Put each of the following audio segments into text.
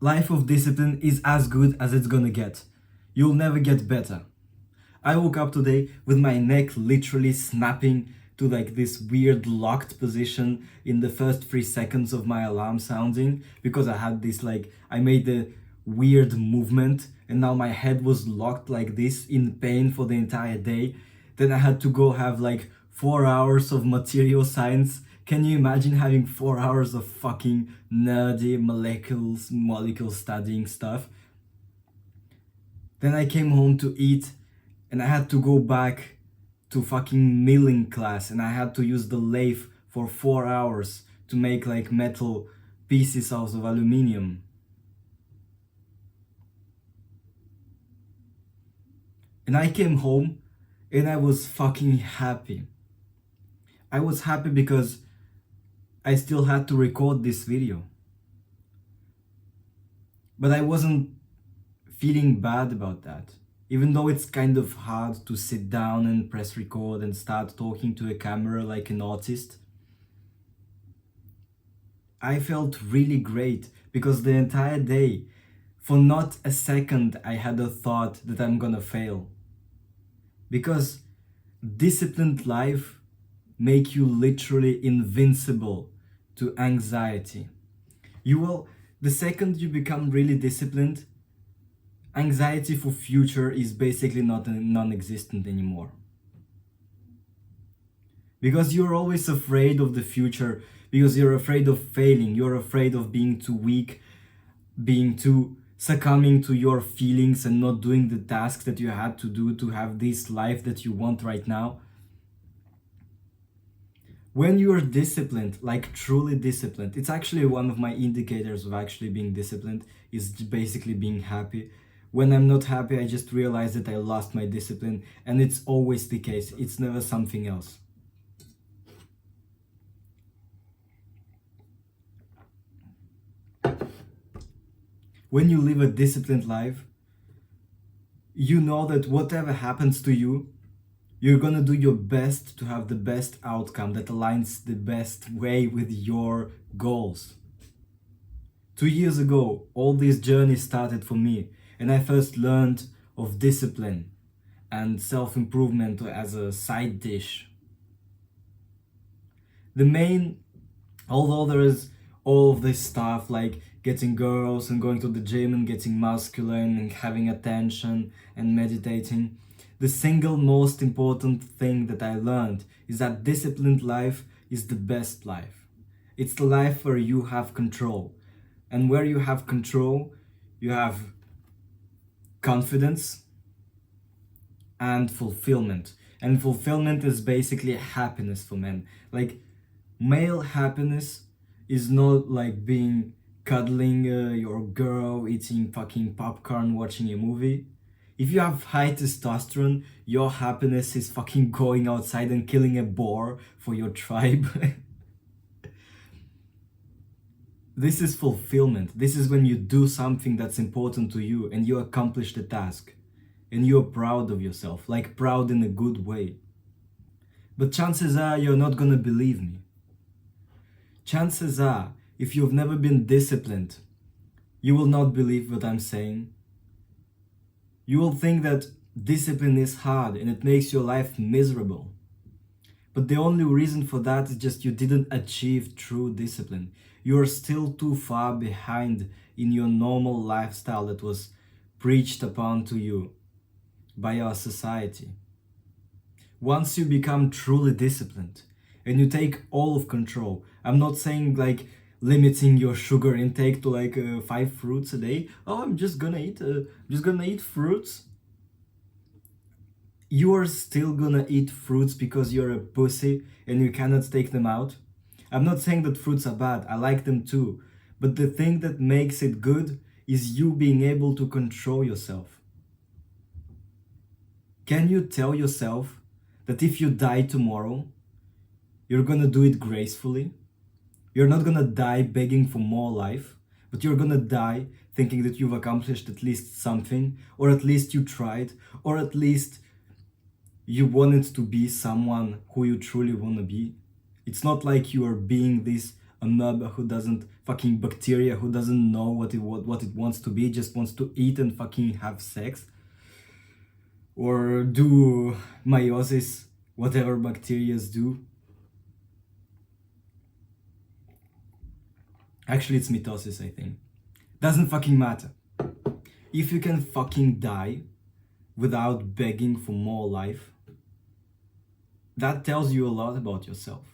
Life of discipline is as good as it's gonna get. You'll never get better. I woke up today with my neck literally snapping to like this weird locked position in the first 3 seconds of my alarm sounding because I had this like, I made the weird movement and now my head was locked like this in pain for the entire day. Then I had to go have like 4 hours of material science. Can you imagine having 4 hours of fucking nerdy molecule studying stuff? Then I came home to eat and I had to go back to fucking milling class and I had to use the lathe for 4 hours to make like metal pieces out of aluminium. And I came home and I was fucking happy. I was happy because I still had to record this video. But I wasn't feeling bad about that. Even though it's kind of hard to sit down and press record and start talking to a camera like an artist, I felt really great because the entire day, for not a second, I had a thought that I'm gonna fail. Because disciplined life make you literally invincible to anxiety. The second you become really disciplined, anxiety for future is basically not non-existent anymore. Because you're always afraid of the future, because you're afraid of failing, you're afraid of being too weak, being too succumbing to your feelings and not doing the tasks that you had to do to have this life that you want right now. When you're disciplined, like truly disciplined, it's actually one of my indicators of actually being disciplined, is basically being happy. When I'm not happy, I just realize that I lost my discipline, and it's always the case. It's never something else. When you live a disciplined life, you know that whatever happens to you, you're gonna do your best to have the best outcome that aligns the best way with your goals. 2 years ago, all this journey started for me, and I first learned of discipline and self-improvement as a side dish. Although there is all of this stuff like getting girls and going to the gym and getting masculine and having attention and meditating, the single most important thing that I learned is that disciplined life is the best life. It's the life where you have control. And where you have control, you have confidence and fulfillment. And fulfillment is basically happiness for men. Like, male happiness is not like being cuddling your girl, eating fucking popcorn, watching a movie. If you have high testosterone, your happiness is fucking going outside and killing a boar for your tribe. This is fulfillment. This is when you do something that's important to you and you accomplish the task. And you're proud of yourself, like proud in a good way. But chances are you're not gonna believe me. Chances are, if you've never been disciplined, you will not believe what I'm saying. You will think that discipline is hard and it makes your life miserable. But the only reason for that is just you didn't achieve true discipline. You are still too far behind in your normal lifestyle that was preached upon to you by our society. Once you become truly disciplined and you take all of control, I'm not saying like limiting your sugar intake to like 5 fruits a day. Oh, I'm just gonna eat fruits. You are still gonna eat fruits because you're a pussy and you cannot take them out. I'm not saying that fruits are bad, I like them too. But the thing that makes it good is you being able to control yourself. Can you tell yourself that if you die tomorrow, you're gonna do it gracefully? You're not gonna die begging for more life, but you're gonna die thinking that you've accomplished at least something, or at least you tried, or at least you wanted to be someone who you truly want to be. It's not like you are being this amoeba who doesn't, fucking bacteria who doesn't know what it wants to be, just wants to eat and fucking have sex, or do meiosis, whatever bacteria do. Actually, it's mitosis, I think. Doesn't fucking matter. If you can fucking die without begging for more life, that tells you a lot about yourself.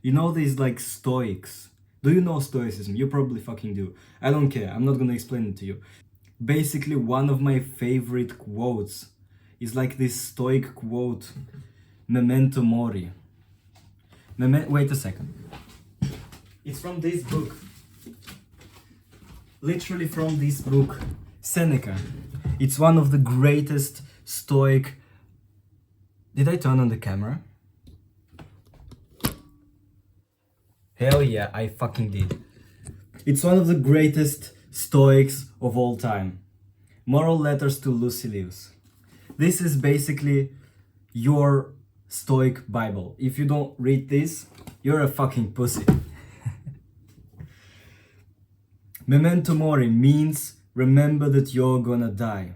You know these like Stoics. Do you know Stoicism? You probably fucking do. I don't care. I'm not gonna explain it to you. Basically, one of my favorite quotes is like this Stoic quote, Memento Mori. Wait a second. It's from this book. Literally from this book, Seneca. It's one of the greatest Stoic... Did I turn on the camera? Hell yeah, I fucking did. It's one of the greatest Stoics of all time. Moral Letters to Lucilius. This is basically your Stoic Bible. If you don't read this, you're a fucking pussy. Memento Mori means remember that you're gonna die.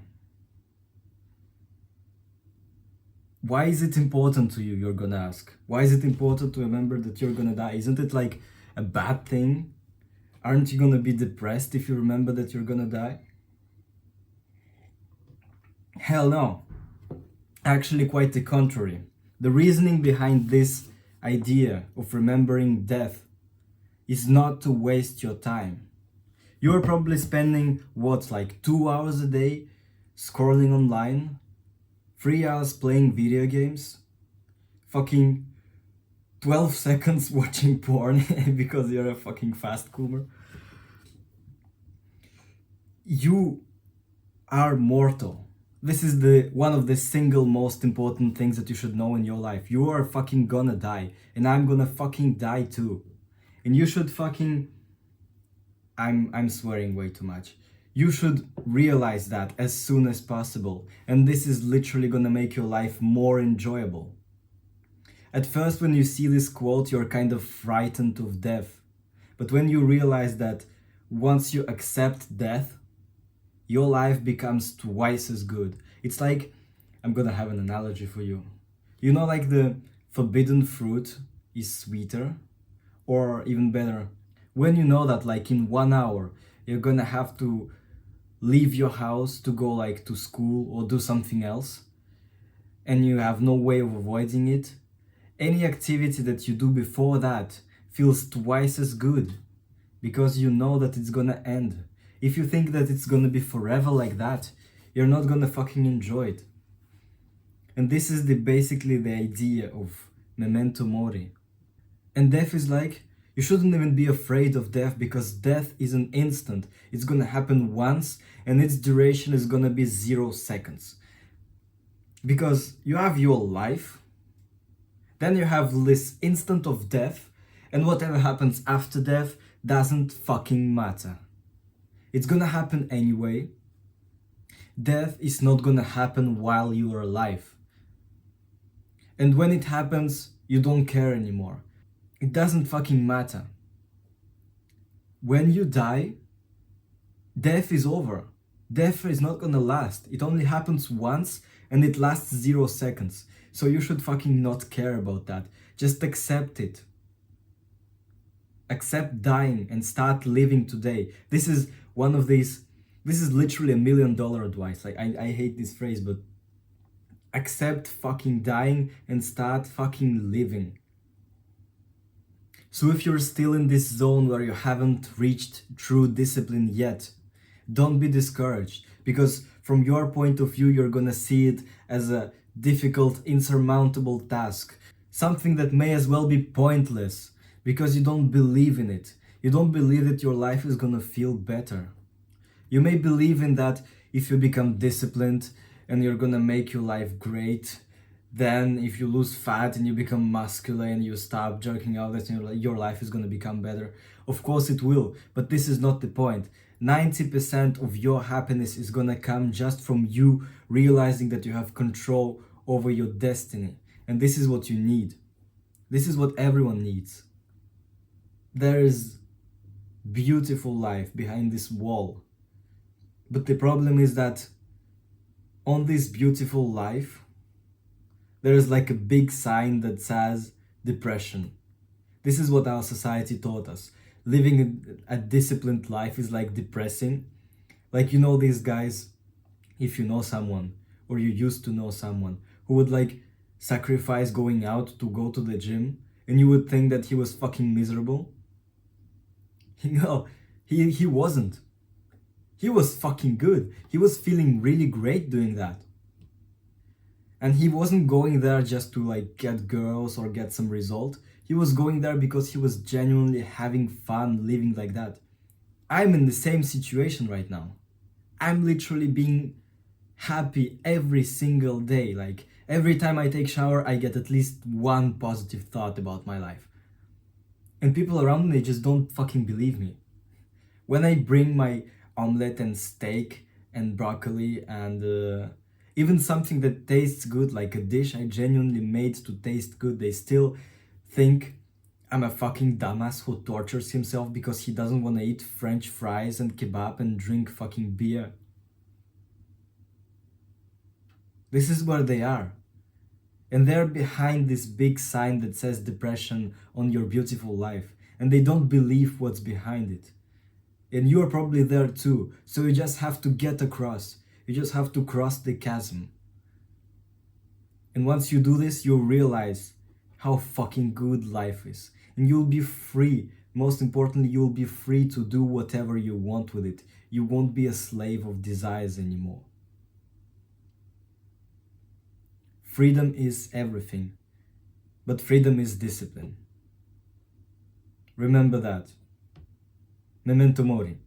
Why is it important to you, you're gonna ask? Why is it important to remember that you're gonna die? Isn't it like a bad thing? Aren't you gonna be depressed if you remember that you're gonna die? Hell no. Actually, quite the contrary. The reasoning behind this idea of remembering death is not to waste your time. You're probably spending, what, like 2 hours a day scrolling online, 3 hours playing video games, fucking 12 seconds watching porn because you're a fucking fast coomer. You are mortal. This is the one of the single most important things that you should know in your life. You are fucking gonna die, and I'm gonna fucking die too. And you should fucking... I'm swearing way too much. You should realize that as soon as possible, and this is literally gonna make your life more enjoyable. At first, when you see this quote, you're kind of frightened of death. But when you realize that once you accept death, your life becomes twice as good. It's like, I'm gonna have an analogy for you. You know, like the forbidden fruit is sweeter, or even better, when you know that like in 1 hour, you're gonna have to leave your house to go like to school or do something else, and you have no way of avoiding it, any activity that you do before that feels twice as good, because you know that it's gonna end. If you think that it's gonna be forever like that, you're not gonna fucking enjoy it. And this is basically the idea of Memento Mori. And death is like, you shouldn't even be afraid of death, because death is an instant. It's gonna happen once, and its duration is gonna be 0 seconds. Because you have your life, then you have this instant of death, and whatever happens after death doesn't fucking matter. It's gonna happen anyway. Death is not gonna happen while you are alive. And when it happens, you don't care anymore. It doesn't fucking matter. When you die, death is over. Death is not gonna last. It only happens once, and it lasts 0 seconds. So you should fucking not care about that. Just accept it. Accept dying and start living today. This is literally $1 million advice. Like, I hate this phrase, but accept fucking dying and start fucking living. So if you're still in this zone where you haven't reached true discipline yet, don't be discouraged, because from your point of view, you're gonna see it as a difficult, insurmountable task. Something that may as well be pointless, because you don't believe in it. You don't believe that your life is gonna feel better. You may believe in that if you become disciplined and you're gonna make your life great, then if you lose fat and you become muscular and you stop jerking off, that your life is gonna become better. Of course it will, but this is not the point. 90% of your happiness is gonna come just from you realizing that you have control over your destiny. And this is what you need. This is what everyone needs. There is beautiful life behind this wall. But the problem is that on this beautiful life, there is like a big sign that says depression. This is what our society taught us. Living a disciplined life is like depressing. Like, you know, these guys, if you know someone or you used to know someone who would like sacrifice going out to go to the gym, and you would think that he was fucking miserable. No, he wasn't. He was fucking good. He was feeling really great doing that. And he wasn't going there just to like get girls or get some result. He was going there because he was genuinely having fun living like that. I'm in the same situation right now. I'm literally being happy every single day. Like every time I take shower, I get at least one positive thought about my life. And people around me just don't fucking believe me. When I bring my omelette and steak and broccoli and even something that tastes good, like a dish I genuinely made to taste good, they still think I'm a fucking dumbass who tortures himself because he doesn't want to eat French fries and kebab and drink fucking beer. This is where they are. And they're behind this big sign that says depression on your beautiful life. And they don't believe what's behind it. And you are probably there too. So you just have to get across. You just have to cross the chasm. And once you do this, you'll realize how fucking good life is. And you'll be free. Most importantly, you'll be free to do whatever you want with it. You won't be a slave of desires anymore. Freedom is everything, but freedom is discipline. Remember that. Memento mori.